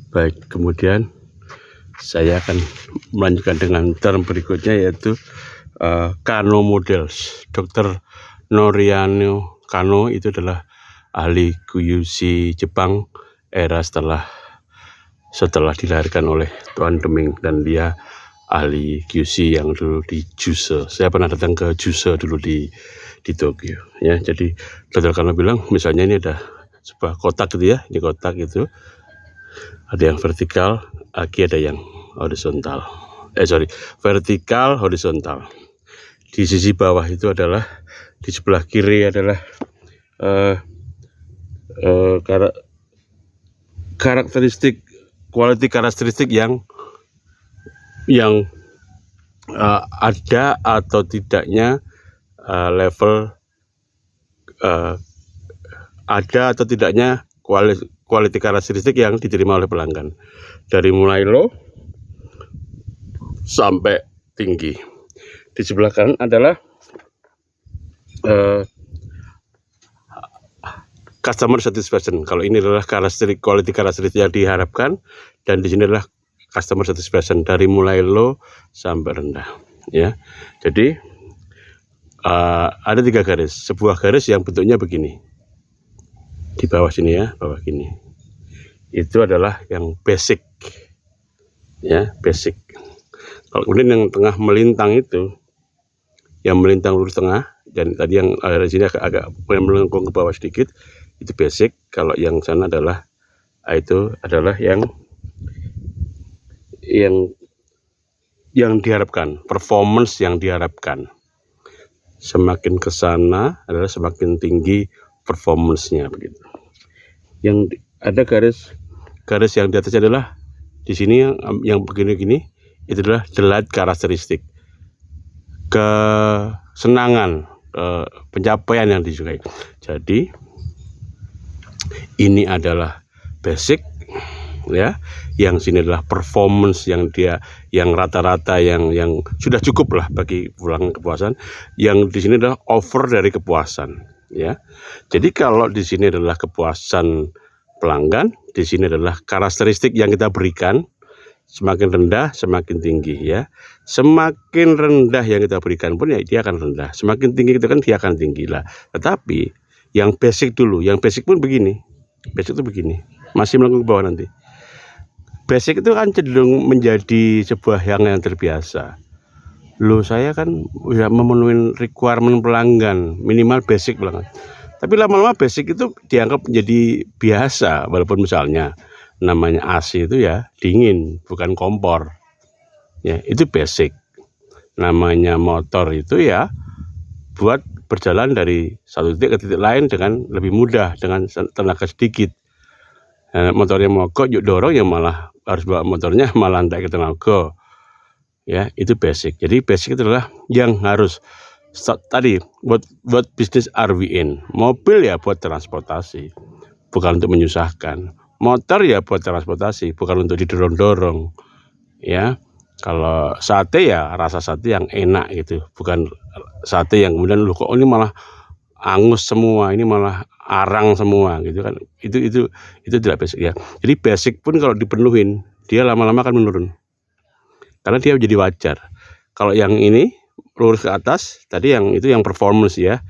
Baik, kemudian saya akan melanjutkan dengan term berikutnya, yaitu Kano Models. Dr. Noriano Kano itu adalah ahli QC Jepang era setelah dilahirkan oleh Tuan Deming, dan dia ahli QC yang dulu di Juse. Saya pernah datang ke Juse dulu di Tokyo, ya. Jadi Dr. Kano bilang, misalnya ini ada sebuah kotak gitu ya, ini kotak itu ada yang vertikal, ada yang horizontal. Vertikal, horizontal. Di sisi bawah itu adalah, di sebelah kiri adalah quality karakteristik yang ada atau tidaknya level ada atau tidaknya quality karakteristik yang diterima oleh pelanggan, dari mulai low sampai tinggi. Di sebelah kanan adalah customer satisfaction. Kalau ini adalah quality karakteristik yang diharapkan, dan di sini adalah customer satisfaction dari mulai low sampai rendah, ya. Jadi ada 3 garis. Sebuah garis yang bentuknya begini di bawah sini, ya, bawah gini. Itu adalah yang basic, ya, basic. Kalau kemudian yang tengah melintang itu, yang melintang lurus tengah, dan tadi yang ada di sini agak melengkung ke bawah sedikit, itu basic. Kalau yang sana adalah yang diharapkan, performance yang diharapkan. Semakin ke sana adalah semakin tinggi performance-nya, begitu. Yang ada garis yang di atas adalah di sini yang begini-gini, itu adalah delight karakteristik, kesenangan, pencapaian yang disukai. Jadi ini adalah basic, ya. Yang sini adalah performance yang rata-rata, yang sudah cukup lah bagi pulang kepuasan. Yang di sini adalah over dari kepuasan, ya. Jadi kalau di sini adalah kepuasan pelanggan, di sini adalah karakteristik yang kita berikan. Semakin rendah semakin tinggi, ya. Semakin rendah yang kita berikan pun, ya, dia akan rendah. Semakin tinggi itu kan dia akan tinggi lah. Tetapi yang basic dulu, yang basic pun begini. Basic itu begini, masih melengkung ke bawah nanti. Basic itu kan cenderung menjadi sebuah yang terbiasa. Loh, saya kan udah memenuhi requirement pelanggan, minimal basic pelanggan. Tapi lama-lama basic itu dianggap menjadi biasa, walaupun misalnya namanya AC itu, ya, dingin, bukan kompor, ya, itu basic. Namanya motor itu, ya, buat berjalan dari satu titik ke titik lain dengan lebih mudah, dengan tenaga sedikit. Motornya mogok, yuk dorong, ya malah harus bawa motornya malah tidak ke tenaga, ya, itu basic. Jadi basic itu adalah yang harus tadi buat bisnis RWN. Mobil, ya, buat transportasi, bukan untuk menyusahkan. Motor, ya, buat transportasi, bukan untuk didorong-dorong, ya. Kalau sate, ya, rasa sate yang enak gitu, bukan sate yang kemudian kok ini malah angus semua, ini malah arang semua, gitu kan. Itu tidak basic, ya. Jadi basic pun kalau dipenuhin, dia lama-lama akan menurun, karena dia jadi wajar. Kalau yang ini lurus ke atas, tadi yang itu yang performance, ya.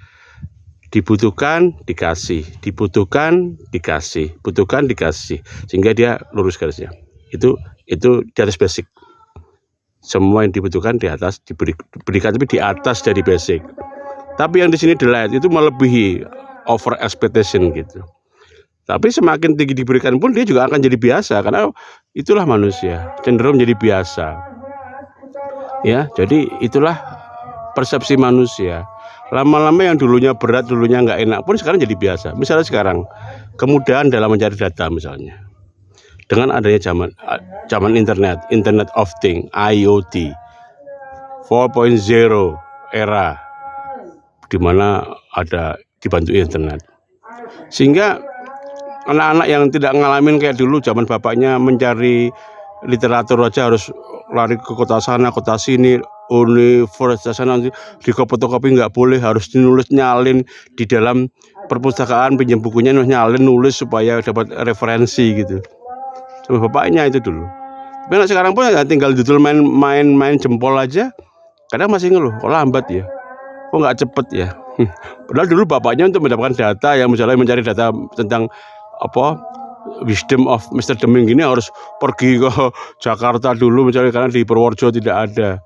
Dibutuhkan dikasih, dibutuhkan dikasih, butuhkan dikasih, sehingga dia lurus garisnya. Itu di atas basic. Semua yang dibutuhkan di atas diberikan, tapi di atas dari basic. Tapi yang di sini delight itu melebihi, over expectation gitu. Tapi semakin tinggi diberikan pun dia juga akan jadi biasa, karena itulah manusia, cenderung menjadi biasa, ya. Jadi itulah persepsi manusia. Lama-lama yang dulunya berat, dulunya nggak enak pun sekarang jadi biasa. Misalnya sekarang kemudahan dalam mencari data, misalnya dengan adanya zaman Internet of Things, IoT 4.0 era, di mana ada dibantu internet, sehingga anak-anak yang tidak ngalamin kayak dulu zaman bapaknya mencari literatur aja harus lari ke kota sana kota sini, universitas sana, di fotokopi nggak boleh, harus nyalin di dalam perpustakaan, pinjam bukunya nyalin, nulis supaya dapat referensi gitu. sama bapaknya itu dulu. Tapi anak sekarang pun ya tinggal dudul main jempol aja, kadang masih ngeluh, kok lambat ya, kok nggak cepet ya. Padahal dulu bapaknya untuk mendapatkan data, yang misalnya mencari data tentang apa wisdom of Mr. Deming gini harus pergi ke Jakarta dulu misalnya, karena di Purworejo tidak ada.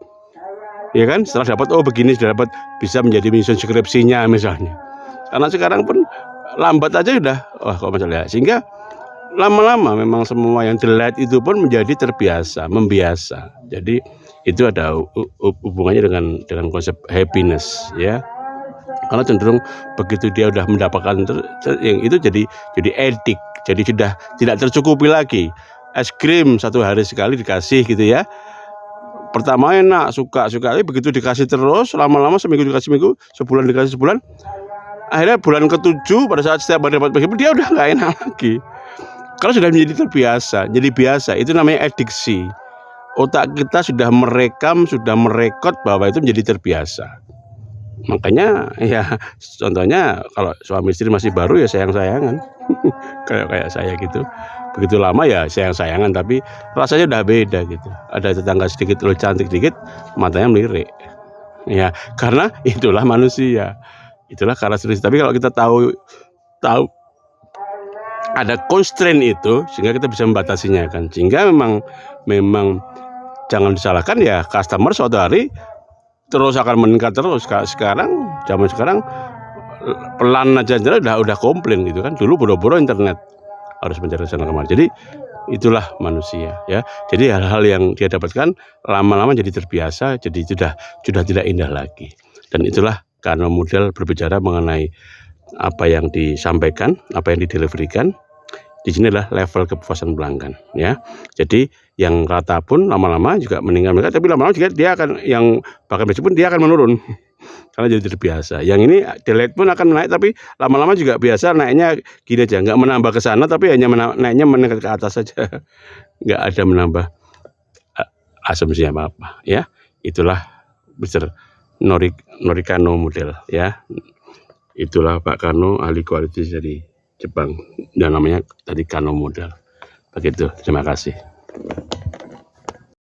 Ya kan, setelah dapat begini sudah dapat, bisa menjadi menyusun skripsinya misalnya. Karena sekarang pun lambat aja udah, wah kok misalnya, sehingga lama-lama memang semua yang dilihat itu pun menjadi terbiasa, membiasa. Jadi itu ada hubungannya dengan konsep happiness ya. Karena cenderung begitu dia udah mendapatkan yang itu jadi edik, jadi sudah tidak tercukupi lagi. Es krim 1 hari sekali dikasih gitu ya. Pertama enak, suka, tapi begitu dikasih terus, lama-lama seminggu dikasih seminggu, sebulan dikasih sebulan, akhirnya bulan ke-7 pada saat setiap hari dapat es dia udah nggak enak lagi. Kalau sudah menjadi terbiasa, jadi biasa, itu namanya adiksi. Otak kita sudah merekam, sudah merekod bahwa itu menjadi terbiasa. Makanya ya contohnya kalau suami istri masih baru ya sayang-sayangan. kayak saya gitu. Begitu lama ya sayang-sayangan, tapi rasanya udah beda gitu. Ada tetangga sedikit lebih cantik dikit, matanya melirik. Ya, karena itulah manusia. Itulah karakteristik. Tapi kalau kita tahu ada constraint itu, sehingga kita bisa membatasinya kan. Sehingga memang jangan disalahkan ya, customer suatu hari terus akan meningkat terus. Zaman sekarang pelan aja udah komplain gitu kan. Dulu boro-boro internet harus mencari sana kemari. Jadi itulah manusia ya. Jadi hal-hal yang dia dapatkan lama-lama jadi terbiasa, jadi sudah tidak indah lagi. Dan itulah karena model berbicara mengenai apa yang disampaikan, apa yang dideliverikan. Di sini adalah level kepuasan pelanggan ya. Jadi yang rata pun lama-lama juga meninggal mereka, tapi lama-lama juga dia akan, yang bahkan besok pun dia akan menurun karena jadi terbiasa. Yang ini delete pun akan naik, tapi lama-lama juga biasa naiknya gini aja, nggak menambah ke sana, tapi hanya naiknya meningkat ke atas saja, nggak ada menambah asumsi apa ya. Itulah Mr. Norikano model ya. Itulah Pak Kano, ahli kualitas dari Jepang, dan namanya tadi Kano model. Begitu, terima kasih.